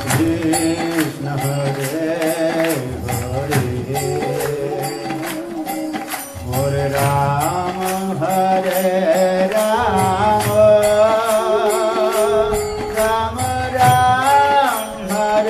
Krishna Hare Hare Hare Ram Hare Ram Ram Ram Hare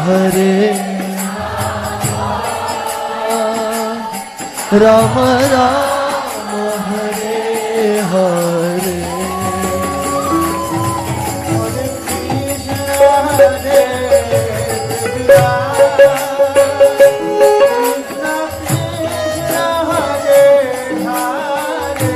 Hare Ram Ram Hare Hare Hare Krishna Hare Krishna Krishna Hare Hare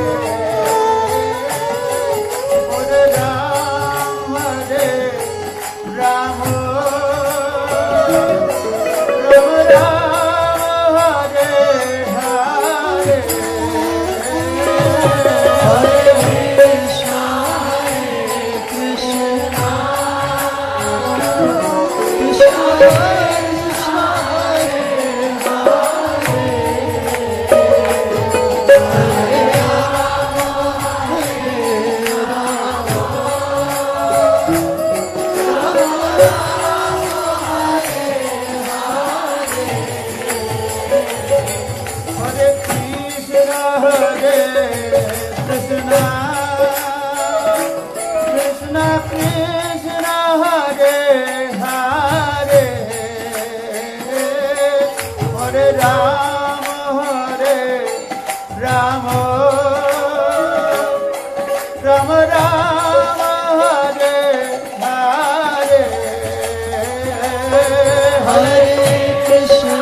Hare Ram Ram Ram Ram Hare Hare Hare Krishna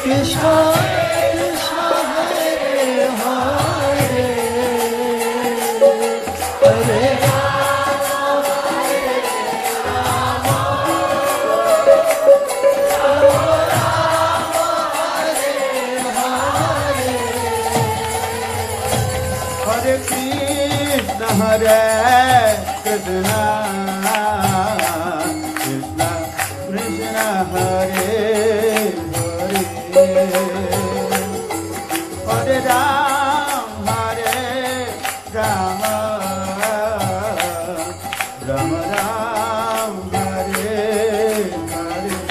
Krishna Krishna Hare Hare Hare Hare Krishna Hare Krishna Krishna Krishna Hare Hare Hare Ram Ram Ram Ram Hare Hare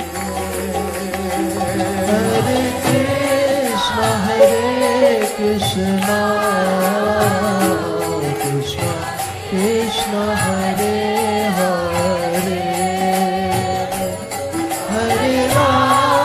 Hare Krishna Krishna Krishna Hare Hare Hare Ram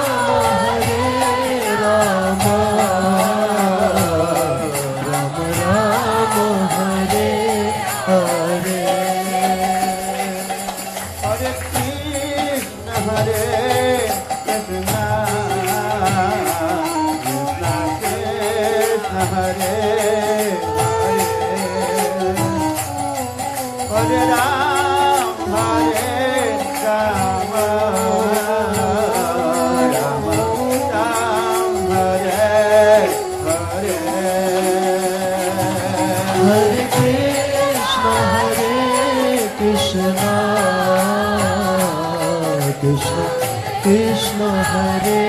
Hare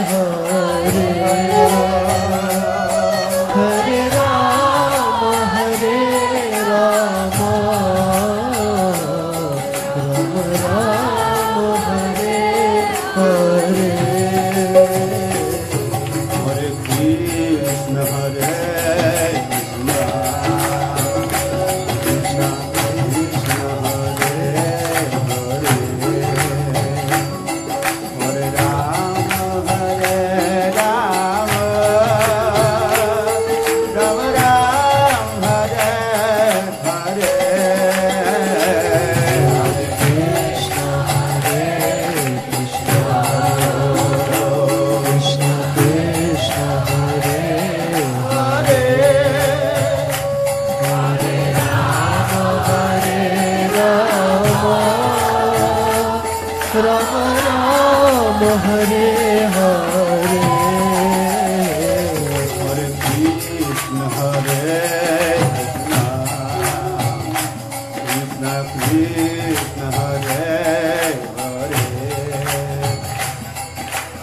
Hare Hare Rama Hare Rama Rama Rama Hare Hare Hare Krishna Hare Krishna Krishna Krishna Hare Hare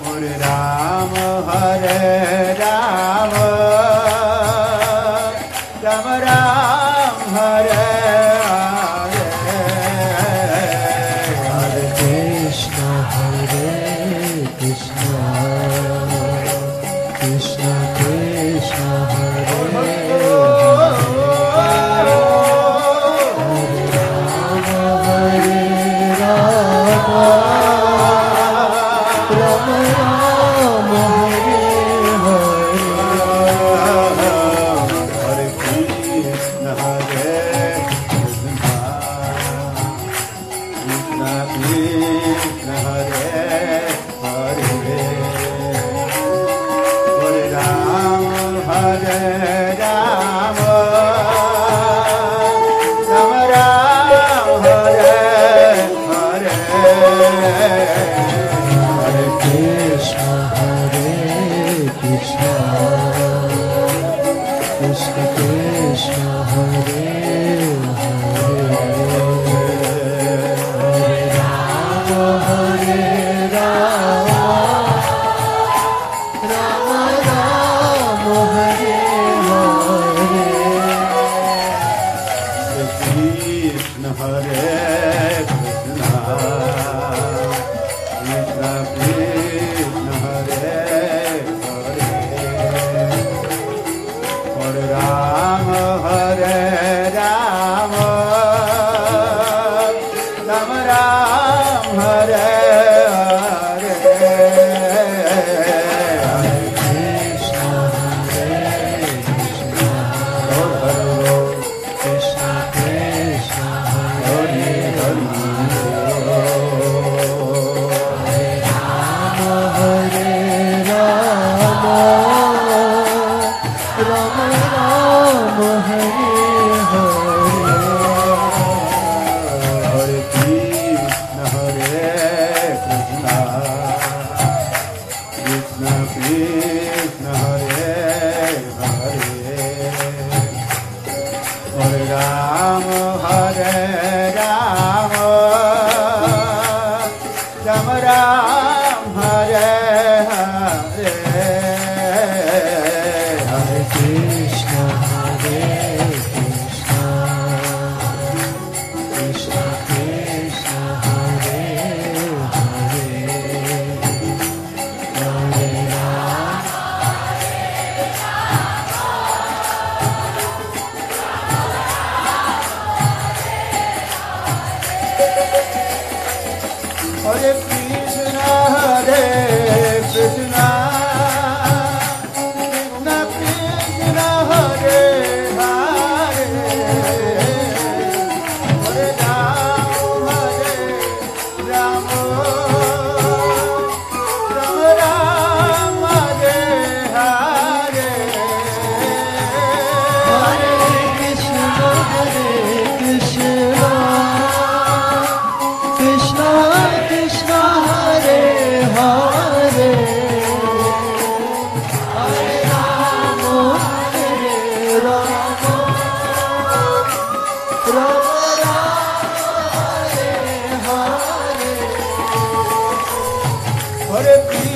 Hare Rama Hare Rama Rama Rama Hare Hare Krishna Hare Krishna Krishna Krishna Hare Hare Hare Rama Hare Rama Rama Rama Hare Hare Hare Krishna Hare Krishna Krishna Krishna Hare Hare Hare Rama Hare Rama Rama Rama Hare Hare Krishna Hare Krishna Krishna Krishna Hare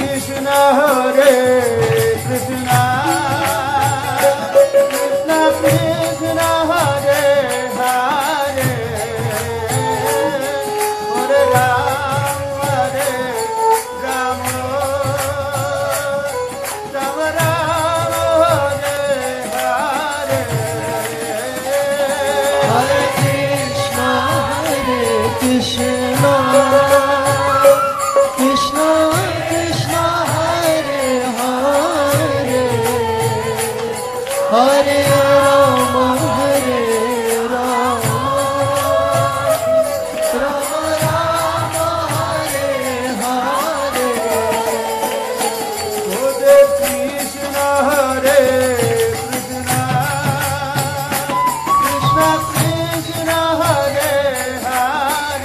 Krishna Hare Krishna Krishna Krishna Hare Hare Hare Ram Ram Ram Ram Hare Hare Hare Krishna Krishna Krishna Krishna Hare Hare Hare Ram Ram Ram Hare Hare Hare Krishna Hare Krishna Krishna Krishna Hare Hare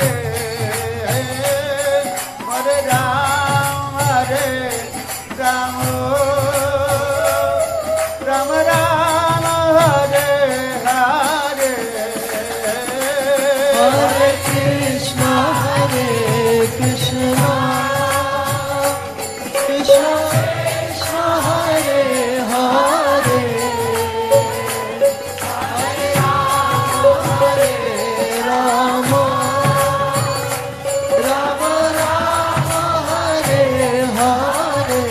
Hare Ram Ram Ram Ram Hare Hare Hare Krishna Krishna Krishna Krishna Hare Hare Hare Ram Ram Ram Hare Hare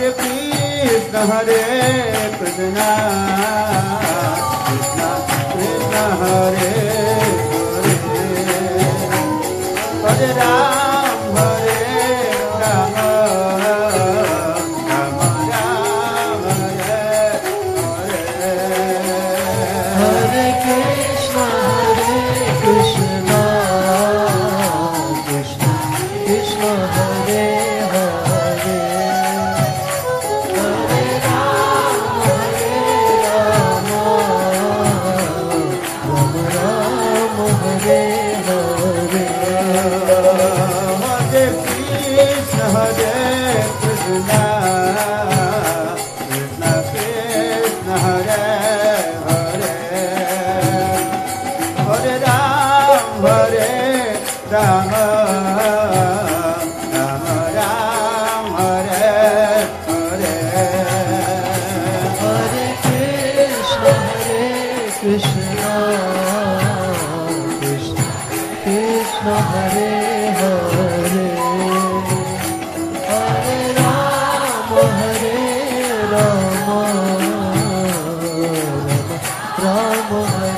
Hare Krishna Hare Krishna Krishna Krishna Hare Hare Hare Ram Ram Ram Ram Hare Hare Hare Krishna Krishna Krishna Krishna Hare Hare Hare Ram Ram Ram Hare Hare Hare Krishna Hare Krishna Krishna Krishna Hare Hare Hare Ram Ram Ram Ram Hare Hare Hare Krishna Krishna Krishna Krishna Hare Hare Hare Ram Ram Hare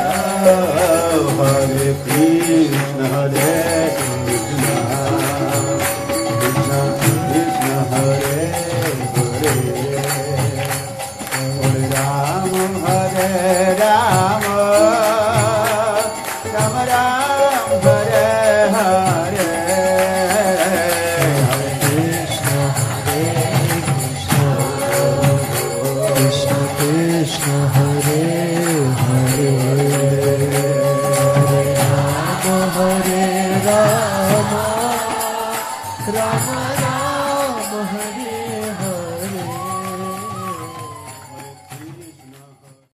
Hare Hare Krishna Hare Krishna Krishna Krishna Hare Hare Hare Ram Ram Ram Ram Hare Hare Krishna Krishna Krishna Hare Hare Hare Ram Ram Ram Hare